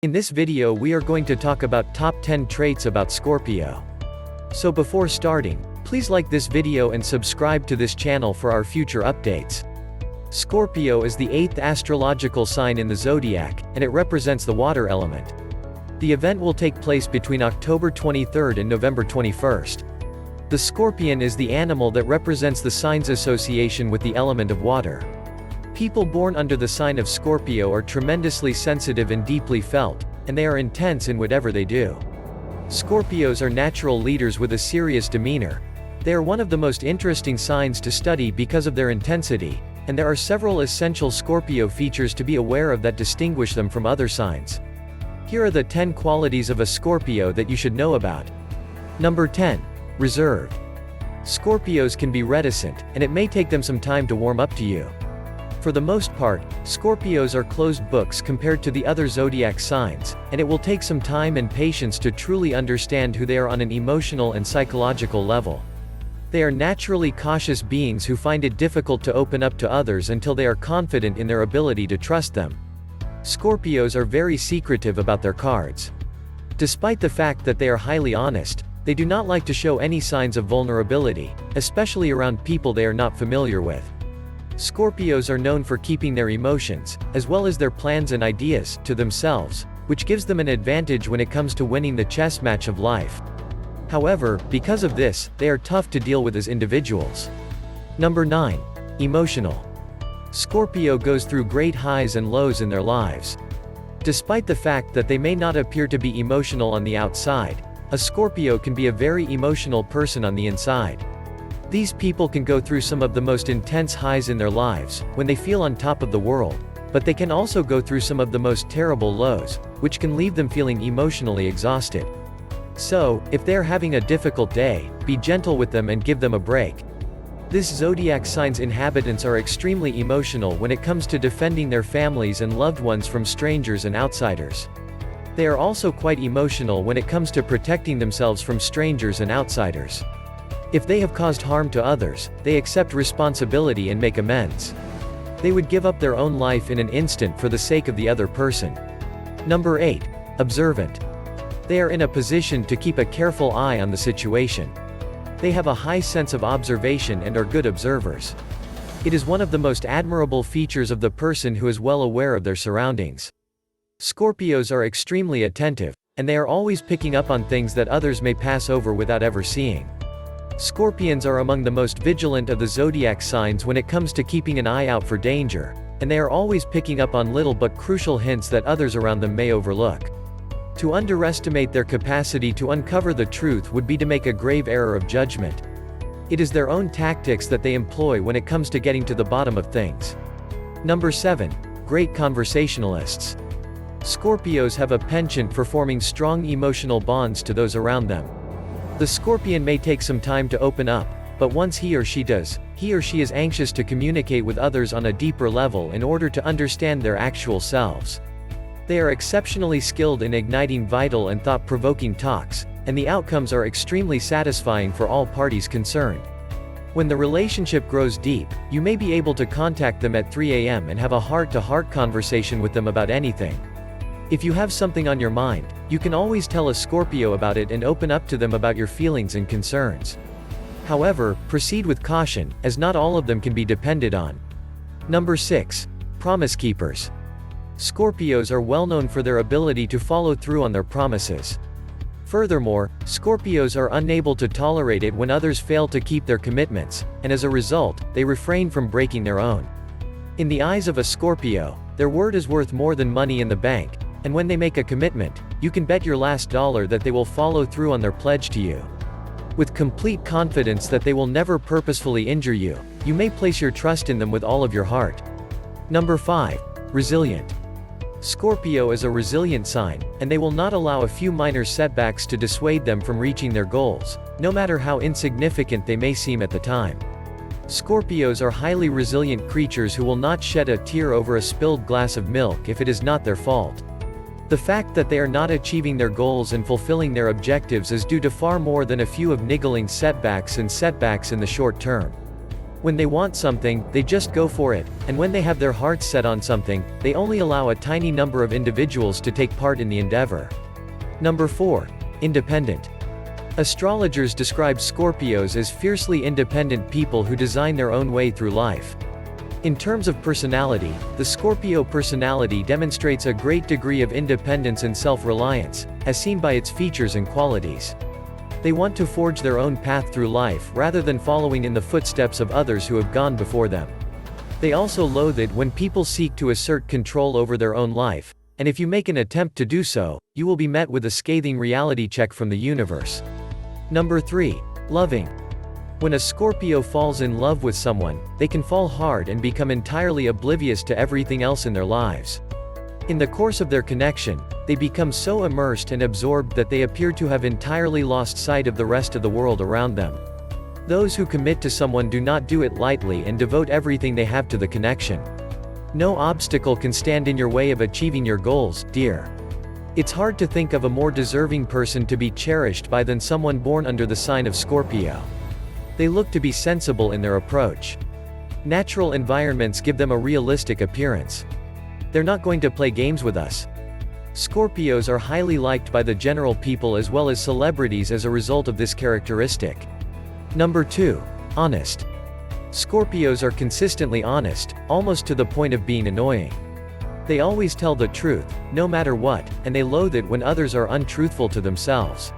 In this video we are going to talk about top 10 traits about Scorpio. So before starting, please like this video and subscribe to this channel for our future updates. Scorpio is the 8th astrological sign in the zodiac, and it represents the water element. The event will take place between October 23rd and November 21st. The scorpion is the animal that represents the sign's association with the element of water. People born under the sign of Scorpio are tremendously sensitive and deeply felt, and they are intense in whatever they do. Scorpios are natural leaders with a serious demeanor. They are one of the most interesting signs to study because of their intensity, and there are several essential Scorpio features to be aware of that distinguish them from other signs. Here are the 10 qualities of a Scorpio that you should know about. Number 10. Reserved. Scorpios can be reticent, and it may take them some time to warm up to you. For the most part, Scorpios are closed books compared to the other zodiac signs, and it will take some time and patience to truly understand who they are on an emotional and psychological level. They are naturally cautious beings who find it difficult to open up to others until they are confident in their ability to trust them. Scorpios are very secretive about their cards. Despite the fact that they are highly honest, they do not like to show any signs of vulnerability, especially around people they are not familiar with. Scorpios are known for keeping their emotions, as well as their plans and ideas, to themselves, which gives them an advantage when it comes to winning the chess match of life. However, because of this, they are tough to deal with as individuals. Number 9. Emotional. Scorpio goes through great highs and lows in their lives. Despite the fact that they may not appear to be emotional on the outside, a Scorpio can be a very emotional person on the inside. These people can go through some of the most intense highs in their lives, when they feel on top of the world, but they can also go through some of the most terrible lows, which can leave them feeling emotionally exhausted. So, if they're having a difficult day, be gentle with them and give them a break. This zodiac sign's inhabitants are extremely emotional when it comes to defending their families and loved ones from strangers and outsiders. They are also quite emotional when it comes to protecting themselves from strangers and outsiders. If they have caused harm to others, they accept responsibility and make amends. They would give up their own life in an instant for the sake of the other person. Number 8. Observant. They are in a position to keep a careful eye on the situation. They have a high sense of observation and are good observers. It is one of the most admirable features of the person who is well aware of their surroundings. Scorpios are extremely attentive, and they are always picking up on things that others may pass over without ever seeing. Scorpions are among the most vigilant of the zodiac signs when it comes to keeping an eye out for danger, and they are always picking up on little but crucial hints that others around them may overlook. To underestimate their capacity to uncover the truth would be to make a grave error of judgment. It is their own tactics that they employ when it comes to getting to the bottom of things. Number 7. Great conversationalists. Scorpios have a penchant for forming strong emotional bonds to those around them. The scorpion may take some time to open up, but once he or she does, he or she is anxious to communicate with others on a deeper level in order to understand their actual selves. They are exceptionally skilled in igniting vital and thought-provoking talks, and the outcomes are extremely satisfying for all parties concerned. When the relationship grows deep, you may be able to contact them at 3 a.m. and have a heart-to-heart conversation with them about anything. If you have something on your mind, you can always tell a Scorpio about it and open up to them about your feelings and concerns. However, proceed with caution, as not all of them can be depended on. Number 6. Promise keepers. Scorpios are well known for their ability to follow through on their promises. Furthermore, Scorpios are unable to tolerate it when others fail to keep their commitments, and as a result, they refrain from breaking their own. In the eyes of a Scorpio, their word is worth more than money in the bank, and when they make a commitment, you can bet your last dollar that they will follow through on their pledge to you. With complete confidence that they will never purposefully injure you, you may place your trust in them with all of your heart. Number 5. Resilient. Scorpio is a resilient sign, and they will not allow a few minor setbacks to dissuade them from reaching their goals, no matter how insignificant they may seem at the time. Scorpios are highly resilient creatures who will not shed a tear over a spilled glass of milk if it is not their fault. The fact that they are not achieving their goals and fulfilling their objectives is due to far more than a few of niggling setbacks in the short term. When they want something, they just go for it, and when they have their hearts set on something, they only allow a tiny number of individuals to take part in the endeavor. Number 4. Independent. Astrologers describe Scorpios as fiercely independent people who design their own way through life. In terms of personality, the Scorpio personality demonstrates a great degree of independence and self-reliance, as seen by its features and qualities. They want to forge their own path through life rather than following in the footsteps of others who have gone before them. They also loathe it when people seek to assert control over their own life, and if you make an attempt to do so, you will be met with a scathing reality check from the universe. Number 3. Loving. When a Scorpio falls in love with someone, they can fall hard and become entirely oblivious to everything else in their lives. In the course of their connection, they become so immersed and absorbed that they appear to have entirely lost sight of the rest of the world around them. Those who commit to someone do not do it lightly and devote everything they have to the connection. No obstacle can stand in your way of achieving your goals, dear. It's hard to think of a more deserving person to be cherished by than someone born under the sign of Scorpio. They look to be sensible in their approach. Natural environments give them a realistic appearance. They're not going to play games with us. Scorpios are highly liked by the general people as well as celebrities as a result of this characteristic. Number 2. Honest. Scorpios are consistently honest, almost to the point of being annoying. They always tell the truth, no matter what, and they loathe it when others are untruthful to themselves.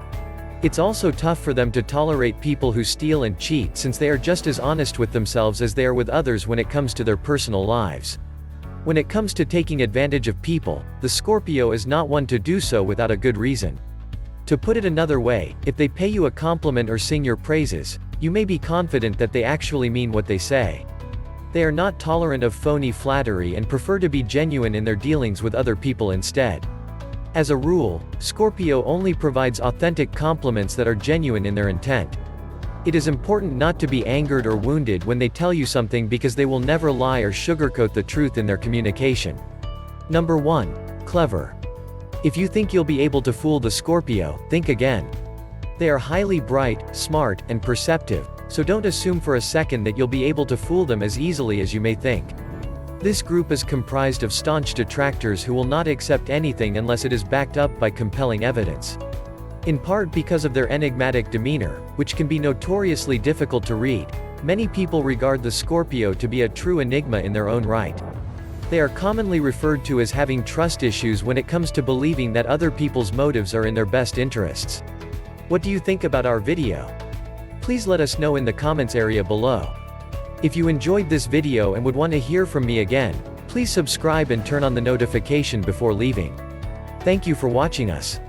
It's also tough for them to tolerate people who steal and cheat since they are just as honest with themselves as they are with others when it comes to their personal lives. When it comes to taking advantage of people, the Scorpio is not one to do so without a good reason. To put it another way, if they pay you a compliment or sing your praises, you may be confident that they actually mean what they say. They are not tolerant of phony flattery and prefer to be genuine in their dealings with other people instead. As a rule, Scorpio only provides authentic compliments that are genuine in their intent. It is important not to be angered or wounded when they tell you something because they will never lie or sugarcoat the truth in their communication. Number 1. Clever. If you think you'll be able to fool the Scorpio, think again. They are highly bright, smart, and perceptive, so don't assume for a second that you'll be able to fool them as easily as you may think. This group is comprised of staunch detractors who will not accept anything unless it is backed up by compelling evidence. In part because of their enigmatic demeanor, which can be notoriously difficult to read, many people regard the Scorpio to be a true enigma in their own right. They are commonly referred to as having trust issues when it comes to believing that other people's motives are in their best interests. What do you think about our video? Please let us know in the comments area below. If you enjoyed this video and would want to hear from me again, please subscribe and turn on the notification before leaving. Thank you for watching us.